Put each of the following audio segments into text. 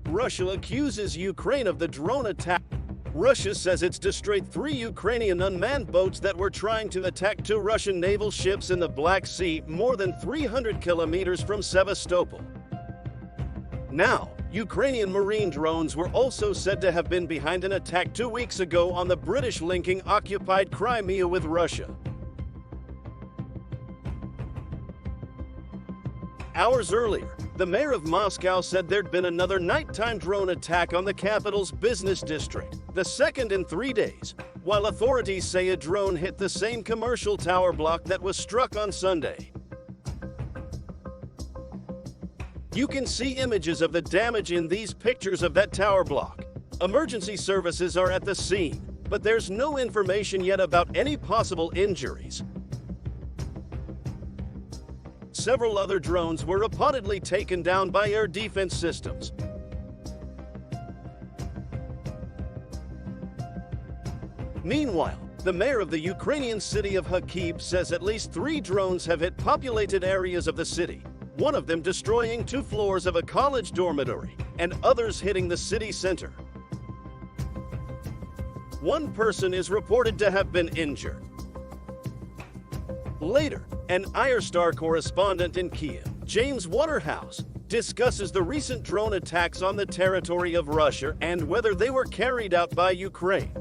Russia accuses Ukraine of the drone attack. Russia says it's destroyed 3 Ukrainian unmanned boats that were trying to attack 2 Russian naval ships in the Black Sea, more than 300 kilometers from Sevastopol. Now, Ukrainian marine drones were also said to have been behind an attack 2 weeks ago on the British linking occupied Crimea with Russia. Hours earlier, the mayor of Moscow said there'd been another nighttime drone attack on the capital's business district, the second in 3 days, while authorities say a drone hit the same commercial tower block that was struck on Sunday. You can see images of the damage in these pictures of that tower block. Emergency services are at the scene, but there's no information yet about any possible injuries. Several other drones were reportedly taken down by air defense systems. Meanwhile, the mayor of the Ukrainian city of Kharkiv says at least 3 drones have hit populated areas of the city, one of them destroying 2 floors of a college dormitory, and others hitting the city center. One person is reported to have been injured. Later, an Star correspondent in Kiev, James Waterhouse, discusses the recent drone attacks on the territory of Russia and whether they were carried out by Ukraine.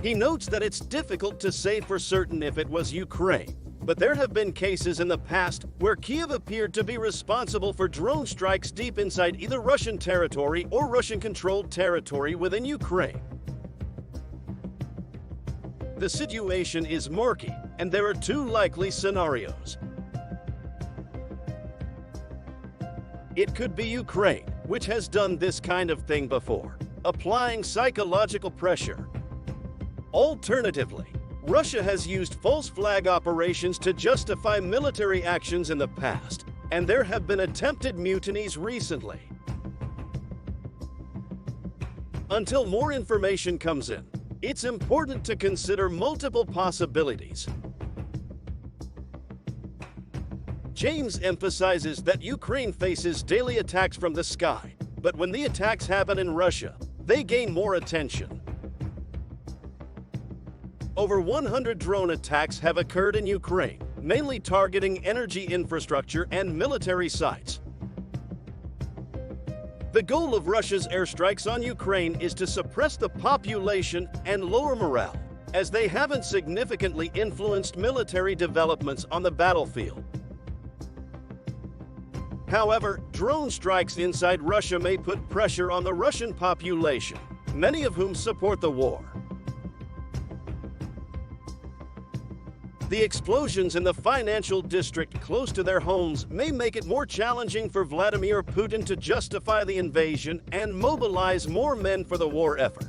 He notes that it's difficult to say for certain if it was Ukraine, but there have been cases in the past where Kiev appeared to be responsible for drone strikes deep inside either Russian territory or Russian-controlled territory within Ukraine. The situation is murky, and there are 2 likely scenarios. It could be Ukraine, which has done this kind of thing before, applying psychological pressure. Alternatively, Russia has used false flag operations to justify military actions in the past, and there have been attempted mutinies recently. Until more information comes in, it's important to consider multiple possibilities. James emphasizes that Ukraine faces daily attacks from the sky, but when the attacks happen in Russia, they gain more attention. Over 100 drone attacks have occurred in Ukraine, mainly targeting energy infrastructure and military sites. The goal of Russia's airstrikes on Ukraine is to suppress the population and lower morale, as they haven't significantly influenced military developments on the battlefield. However, drone strikes inside Russia may put pressure on the Russian population, many of whom support the war. The explosions in the financial district close to their homes may make it more challenging for Vladimir Putin to justify the invasion and mobilize more men for the war effort.